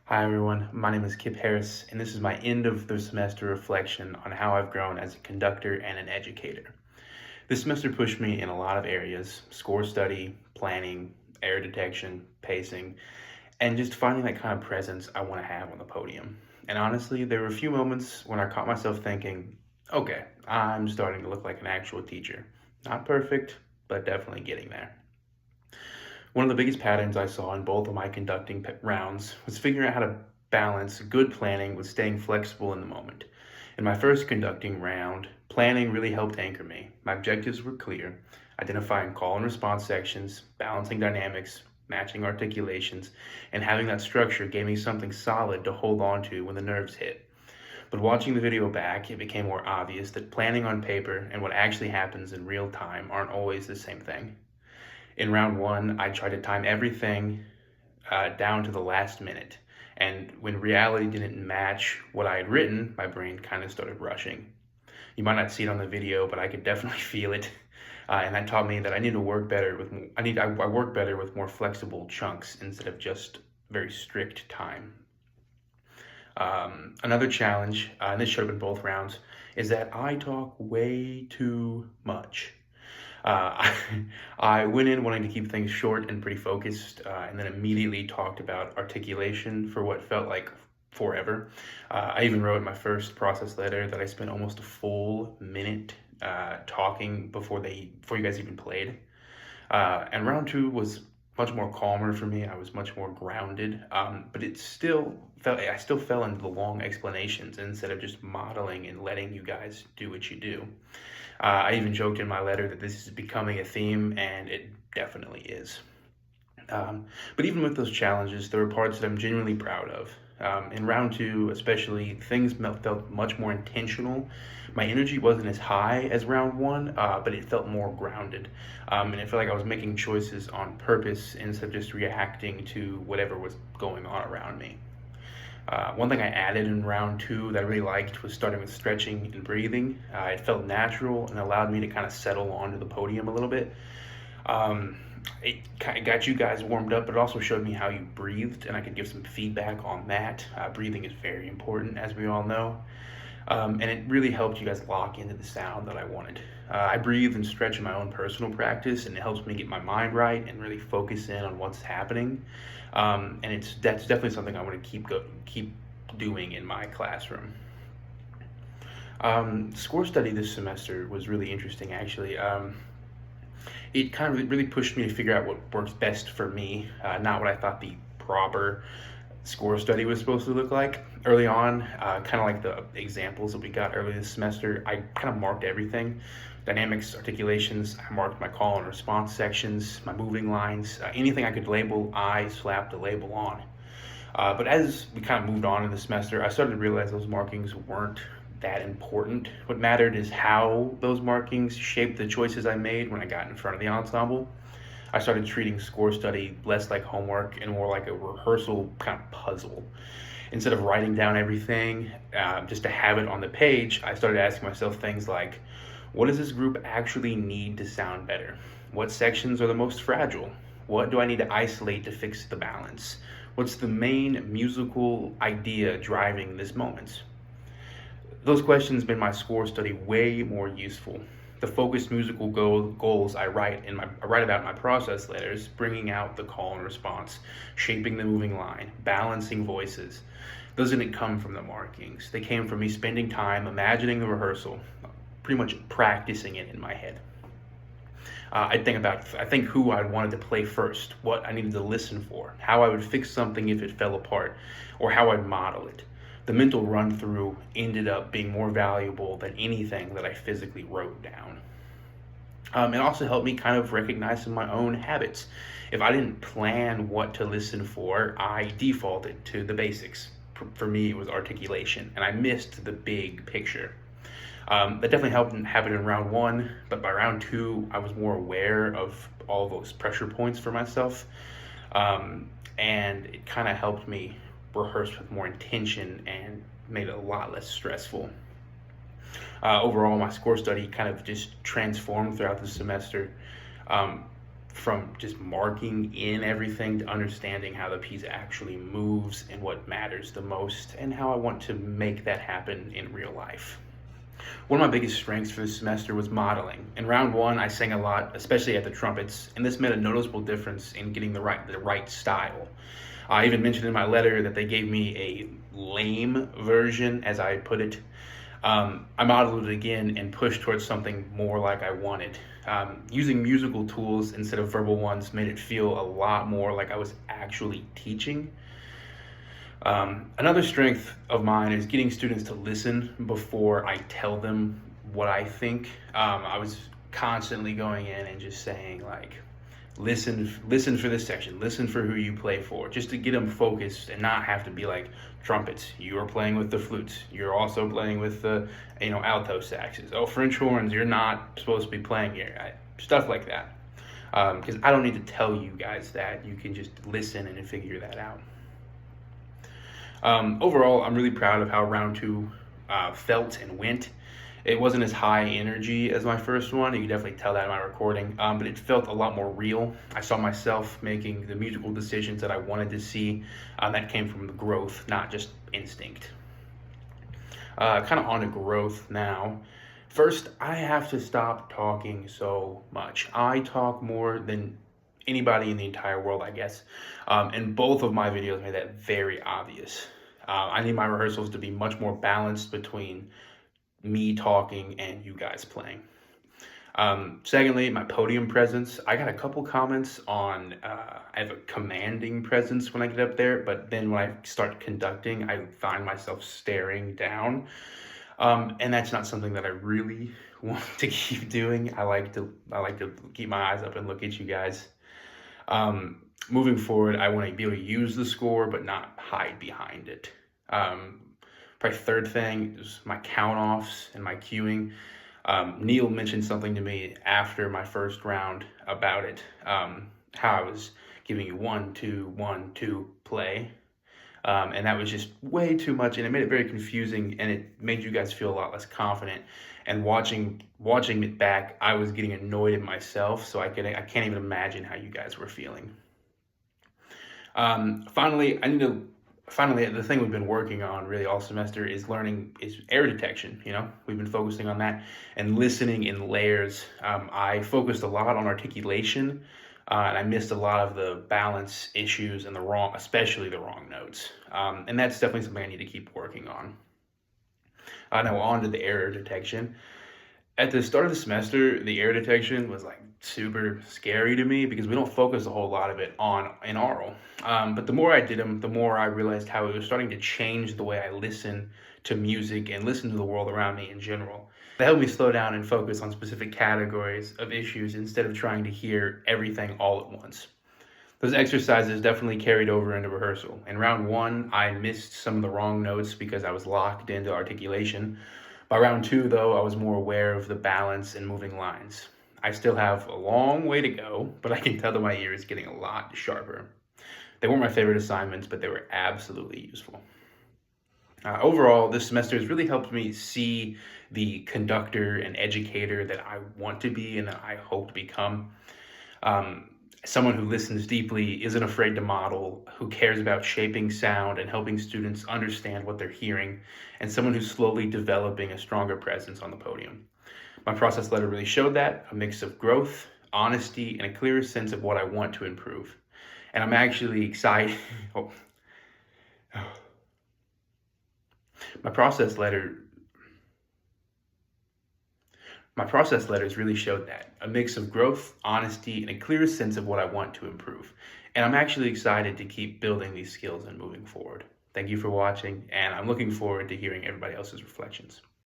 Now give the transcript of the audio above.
Hi everyone, my name is Kip Harris, and this is my end of the semester reflection on how I've grown as a conductor and an educator. This semester pushed me in a lot of areas: score study, planning, error detection, pacing, and just finding that kind of presence I want to have on the podium. And honestly, there were a few moments when I caught myself thinking, okay, I'm starting to look like an actual teacher. Not perfect, but definitely getting there. One of the biggest patterns I saw in both of my conducting rounds was figuring out how to balance good planning with staying flexible in the moment. In my first conducting round, planning really helped anchor me. My objectives were clear: identifying call and response sections, balancing dynamics, matching articulations, and having that structure gave me something solid to hold on to when the nerves hit. But watching the video back, it became more obvious that planning on paper and what actually happens in real time aren't always the same thing. In round one, I tried to time everything down to the last minute. And when reality didn't match what I had written, my brain kind of started rushing. You might not see it on the video, but I could definitely feel it. And that taught me that I need to work better with more, I work better with more flexible chunks instead of just very strict time. Another challenge, and this showed up in both rounds, is that I talk way too much. Uh, I went in wanting to keep things short and pretty focused, and then immediately talked about articulation for what felt like forever. I even wrote in my first process letter that I spent almost a full minute talking before you guys even played. And round two was much more calmer for me. I was much more grounded, but I still fell into the long explanations instead of just modeling and letting you guys do what you do. I even joked in my letter that this is becoming a theme, and it definitely is. But even with those challenges, there were parts that I'm genuinely proud of. In round two, especially, things felt much more intentional. My energy wasn't as high as round one, but it felt more grounded. And it felt like I was making choices on purpose instead of just reacting to whatever was going on around me. One thing I added in round two that I really liked was starting with stretching and breathing. It felt natural and allowed me to kind of settle onto the podium a little bit. Um, it kind of got you guys warmed up, but it also showed me how you breathed, and I could give some feedback on that. Breathing is very important, as we all know. And it really helped you guys lock into the sound that I wanted. I breathe and stretch in my own personal practice, and it helps me get my mind right and really focus in on what's happening. And that's definitely something I want to keep doing in my classroom. Score study this semester was really interesting, actually. It kind of really pushed me to figure out what works best for me, not what I thought the proper score study was supposed to look like. Early on, kind of like the examples that we got early this semester, I kind of marked everything: dynamics, articulations. I marked my call and response sections, my moving lines, anything I could label, I slapped a label on. But as we kind of moved on in the semester, I started to realize those markings weren't that important. What mattered is how those markings shaped the choices I made when I got in front of the ensemble. I started treating score study less like homework and more like a rehearsal kind of puzzle. Instead of writing down everything just to have it on the page, I started asking myself things like, what does this group actually need to sound better? What sections are the most fragile? What do I need to isolate to fix the balance? What's the main musical idea driving this moment? Those questions made my score study way more useful. The focused musical goals I write about in my process letters, bringing out the call and response, shaping the moving line, balancing voices. Those didn't come from the markings. They came from me spending time imagining the rehearsal, pretty much practicing it in my head. I think who I wanted to play first, what I needed to listen for, how I would fix something if it fell apart, or how I'd model it. The mental run through ended up being more valuable than anything that I physically wrote down. It also helped me kind of recognize some of my own habits. If I didn't plan what to listen for, I defaulted to the basics. For me, it was articulation, and I missed the big picture. That definitely helped happen in round one, but by round two, I was more aware of all those pressure points for myself. And it kind of helped me rehearse with more intention and made it a lot less stressful. Overall, my score study kind of just transformed throughout the semester. from just marking in everything to understanding how the piece actually moves and what matters the most and how I want to make that happen in real life. One of my biggest strengths for this semester was modeling. In round one, I sang a lot, especially at the trumpets, and this made a noticeable difference in getting the right style. I even mentioned in my letter that they gave me a lame version, as I put it. I modeled it again and pushed towards something more like I wanted. Using musical tools instead of verbal ones made it feel a lot more like I was actually teaching. Another strength of mine is getting students to listen before I tell them what I think. I was constantly going in and just saying like, listen for this section, listen for who you play for, just to get them focused and not have to be like, trumpets, you're playing with the flutes, you're also playing with the alto saxes, oh, French horns, you're not supposed to be playing here, stuff like that, because I don't need to tell you guys that. You can just listen and figure that out. Overall, I'm really proud of how round two felt and went. It wasn't as high energy as my first one. You can definitely tell that in my recording, but it felt a lot more real. I saw myself making the musical decisions that I wanted to see. That came from the growth, not just instinct. Kind of on to growth now. First, I have to stop talking so much. I talk more than anybody in the entire world, I guess. And both of my videos made that very obvious. I need my rehearsals to be much more balanced between me talking and you guys playing. Secondly, my podium presence. I got a couple comments on I have a commanding presence when I get up there, but then when I start conducting, I find myself staring down. And that's not something that I really want to keep doing. I like to keep my eyes up and look at you guys. Moving forward, I want to be able to use the score, but not hide behind it. Probably third thing is my count-offs and my cueing. Neil mentioned something to me after my first round about it, how I was giving you 1, 2, 1, 2, play. And that was just way too much, and it made it very confusing, and it made you guys feel a lot less confident. And watching it back, I was getting annoyed at myself, so I can't even imagine how you guys were feeling. Finally, the thing we've been working on really all semester is error detection. We've been focusing on that and listening in layers. I focused a lot on articulation, and I missed a lot of the balance issues and especially the wrong notes. And that's definitely something I need to keep working on. Now on to the error detection. At the start of the semester, the error detection was like super scary to me because we don't focus a whole lot of it in oral. But the more I did them, the more I realized how it was starting to change the way I listen to music and listen to the world around me in general. That helped me slow down and focus on specific categories of issues instead of trying to hear everything all at once. Those exercises definitely carried over into rehearsal. In round one, I missed some of the wrong notes because I was locked into articulation. By round two, though, I was more aware of the balance and moving lines. I still have a long way to go, but I can tell that my ear is getting a lot sharper. They weren't my favorite assignments, but they were absolutely useful. Overall, this semester has really helped me see the conductor and educator that I want to be and that I hope to become. Someone who listens deeply, isn't afraid to model, who cares about shaping sound and helping students understand what they're hearing, and someone who's slowly developing a stronger presence on the podium. My process letter really showed that, a mix of growth, honesty, and a clearer sense of what I want to improve. And I'm actually excited. My process letters really showed that, a mix of growth, honesty, and a clearer sense of what I want to improve. And I'm actually excited to keep building these skills and moving forward. Thank you for watching, and I'm looking forward to hearing everybody else's reflections.